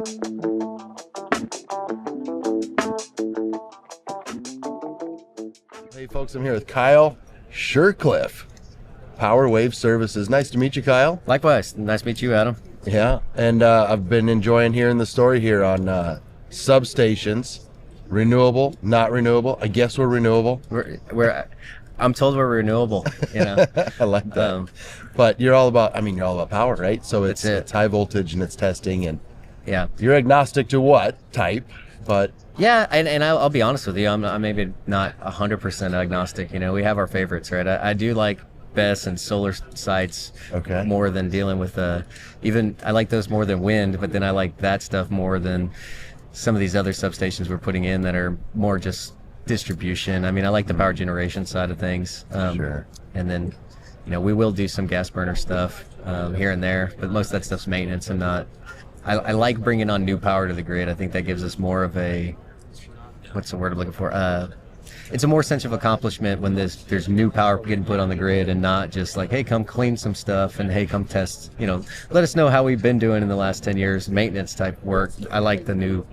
Hey folks, I'm here with Kyle Shircliffe, Powerwave Services. Nice to meet you, Kyle. Likewise. Nice to meet you, Adam. Yeah, and I've been enjoying hearing the story here on substations, renewable, not renewable. I guess we're renewable. I'm told we're renewable. You know, I like that. But you're all about power, right? So it's high voltage and it's testing, and yeah, you're agnostic to what type, but yeah, and I'll be honest with you, I'm maybe not 100% agnostic. You know, we have our favorites, right? I do like BESS and solar sites more than dealing with even I like those more than wind, but then I like that stuff more than some of these other substations we're putting in that are more just distribution. I mean, I like the power generation side of things. Sure. And then, you know, we will do some gas burner stuff here and there, but most of that stuff's maintenance and not. I like bringing on new power to the grid. I think that gives us more of a, what's the word I'm looking for? It's a more sense of accomplishment when there's new power getting put on the grid and not just like, hey, come clean some stuff and hey, come test, you know, let us know how we've been doing in the last 10 years, maintenance type work. I like the new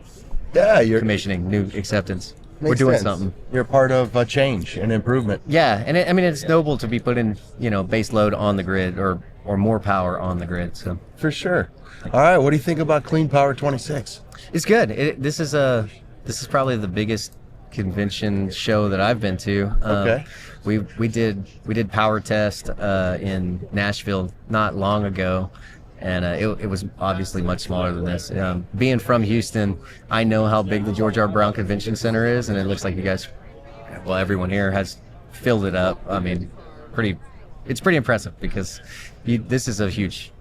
you're commissioning, new acceptance. We're doing something. You're part of a change and improvement. Yeah, and it's noble to be putting, you know, base load on the grid or more power on the grid. So for sure. All right, what do you think about Clean Power 26? It's good. This is probably the biggest convention show that I've been to. We did power test in Nashville not long ago, and it was obviously much smaller than this. Being from Houston, I know how big the George R. Brown Convention Center is, and it looks like you guys, well, everyone here has filled it up. I mean, it's pretty impressive because this is a huge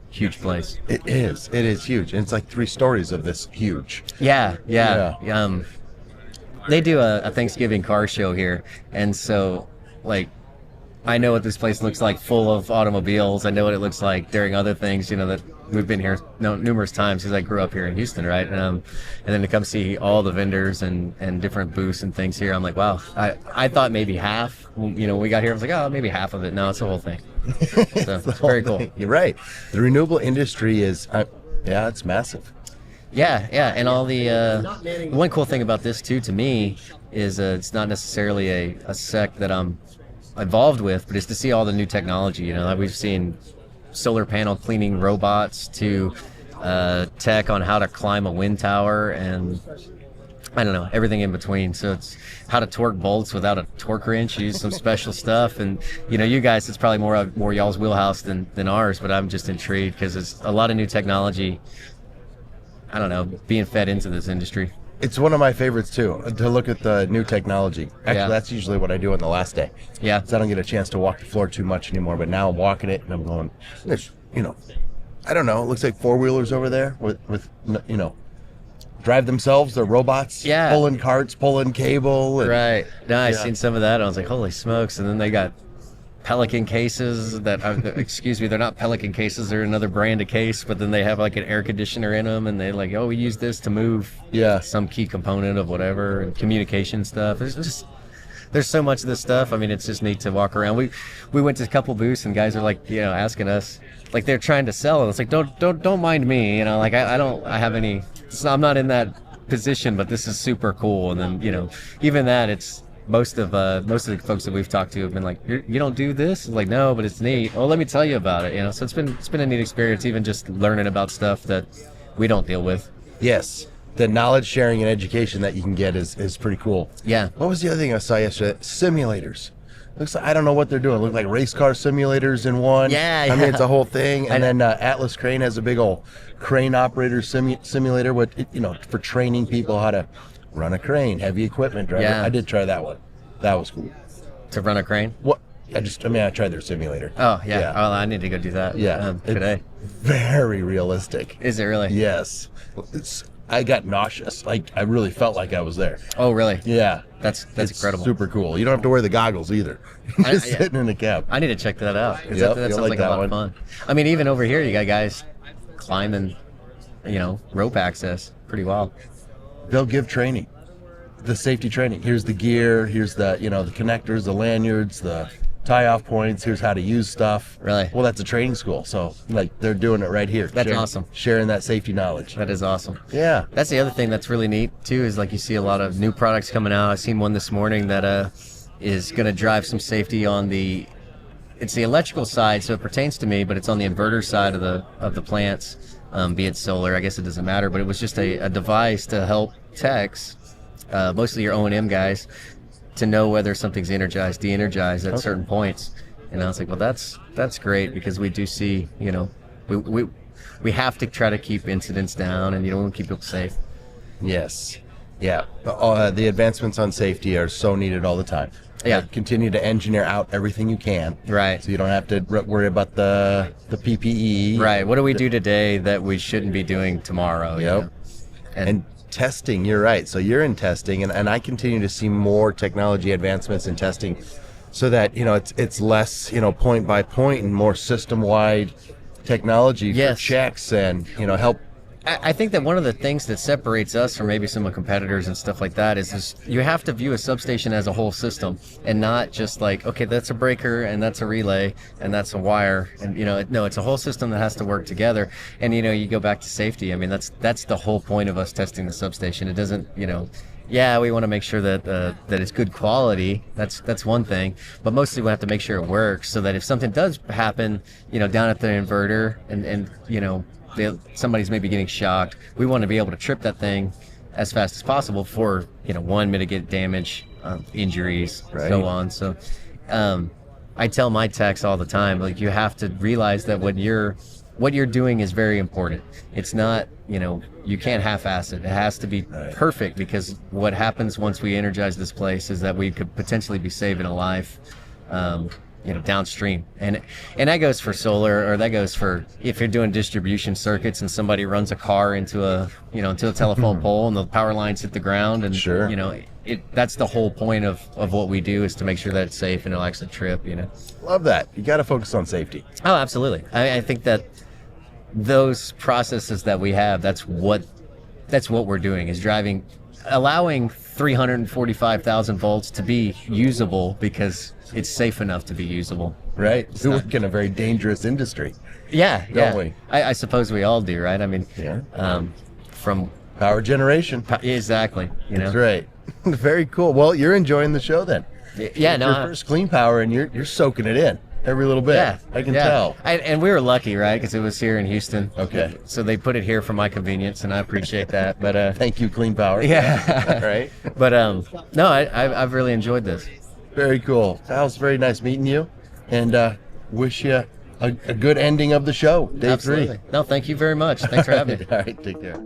place. It is huge, and it's like 3 stories of this huge. Yeah. They do a Thanksgiving car show here, and so like I know what this place looks like, full of automobiles. I know what it looks like during other things, you know, that we've been here numerous times because I grew up here in Houston, right? And then to come see all the vendors and different booths and things here, I'm like, wow. I thought maybe half. You know, when we got here, I was like, oh, maybe half of it. No, it's the whole thing. So it's very cool. You're right. The renewable industry is, it's massive. Yeah, and all the one cool thing about this too, to me, is it's not necessarily a sect that I'm involved with, but it's to see all the new technology. You know, like we've seen solar panel cleaning robots to tech on how to climb a wind tower, and I don't know, everything in between. So it's how to torque bolts without a torque wrench, use some special stuff. And you know, you guys, it's probably more y'all's wheelhouse than ours, but I'm just intrigued because it's a lot of new technology, I don't know, being fed into this industry. It's one of my favorites too, to look at the new technology. Actually, that's usually what I do on the last day. Yeah. So I don't get a chance to walk the floor too much anymore, but now I'm walking it and I'm going, you know, I don't know, it looks like 4-wheelers over there with you know, drive themselves, they're robots, pulling carts, pulling cable. And, right. No, I seen some of that. I was like, holy smokes. And then they got Pelican cases that excuse me, they're not Pelican cases, they're another brand of case, but then they have like an air conditioner in them, and they like, oh, we use this to move some key component of whatever, and communication stuff. It's just, there's so much of this stuff. I mean, it's just neat to walk around. We went to a couple booths and guys are like, you know, asking us, like they're trying to sell it. It's like, don't mind me, you know, like I'm not in that position, but this is super cool. And then, you know, even that, it's most of the folks that we've talked to have been like, you don't do this? Like, no, but it's neat. Oh, let me tell you about it. You know, so it's been a neat experience, even just learning about stuff that we don't deal with. Yes, the knowledge sharing and education that you can get is pretty cool. Yeah. What was the other thing I saw yesterday? Simulators. Looks like, I don't know what they're doing. Look like race car simulators in one. Yeah. I mean, it's a whole thing. And then Atlas Crane has a big old crane operator simulator for training people how to run a crane, heavy equipment driver. Yeah. I did try that one. That was cool. To run a crane? What? I tried their simulator. Oh, yeah. Oh, I need to go do that. Yeah. Today. Very realistic. Is it really? Yes. I got nauseous. Like, I really felt like I was there. Oh, really? Yeah. That's incredible. Super cool. You don't have to wear the goggles either. You're just sitting in the cab. I need to check that out. Yep, that sounds like a lot of fun. I mean, even over here, you got guys climbing, you know, rope access. Pretty wild. They'll give training. The safety training. Here's the gear. Here's the, you know, the connectors, the lanyards, the tie-off points. Here's how to use stuff. Really? Well, that's a training school, so like they're doing it right here. That's awesome. Sharing that safety knowledge. That is awesome. Yeah. That's the other thing that's really neat too. Is like you see a lot of new products coming out. I seen one this morning that is going to drive some safety on the. It's the electrical side, so it pertains to me, but it's on the inverter side of the plants, be it solar. I guess it doesn't matter, but it was just a device to help techs, mostly your O&M guys, to know whether something's energized, de-energized at certain points. And I was like, well, that's great, because we do see, we have to try to keep incidents down, and we want to keep people safe. Yes. Yeah. The advancements on safety are so needed all the time. Yeah. Continue to engineer out everything you can. Right. So you don't have to worry about the PPE. Right. What do we do today that we shouldn't be doing tomorrow? Yep. And testing, you're right. So you're in testing, and I continue to see more technology advancements in testing, so that it's less point by point and more system-wide technology for checks and help. I think that one of the things that separates us from maybe some of the competitors and stuff like that is you have to view a substation as a whole system, and not just like, okay, that's a breaker and that's a relay and that's a wire, and no, it's a whole system that has to work together. And you go back to safety. I mean, that's the whole point of us testing the substation. It doesn't, yeah, we want to make sure that that it's good quality. That's one thing, but mostly we have to make sure it works, so that if something does happen, down at the inverter, and somebody's maybe getting shocked, we want to be able to trip that thing as fast as possible for mitigate damage, injuries, so on. So I tell my techs all the time, like, you have to realize that what you're doing is very important. It's not, you can't half-ass it. It has to be perfect, because what happens once we energize this place is that we could potentially be saving a life downstream, and that goes for solar, or that goes for if you're doing distribution circuits and somebody runs a car into a telephone pole and the power lines hit the ground, and that's the whole point of what we do, is to make sure that it's safe and it'll actually trip. Love that. You got to focus on safety. Oh, absolutely. I think that those processes that we have, that's what we're doing, is allowing 345,000 volts to be usable, because it's safe enough to be usable. Right. We work in a very dangerous industry. Yeah. Don't we? I suppose we all do, right? I mean, from power generation. Exactly. That's right. Very cool. Well, you're enjoying the show then. Yeah. Your first clean power, and you're soaking it in every little bit. Yeah. I can tell. And we were lucky, right? Because it was here in Houston. Okay. So they put it here for my convenience, and I appreciate that. But thank you, Clean Power. Yeah. Right. But no, I've really enjoyed this. Very cool. That was very nice meeting you, and wish you a good ending of the show, day Absolutely. 3. No, thank you very much. Thanks for having me. All right, take care.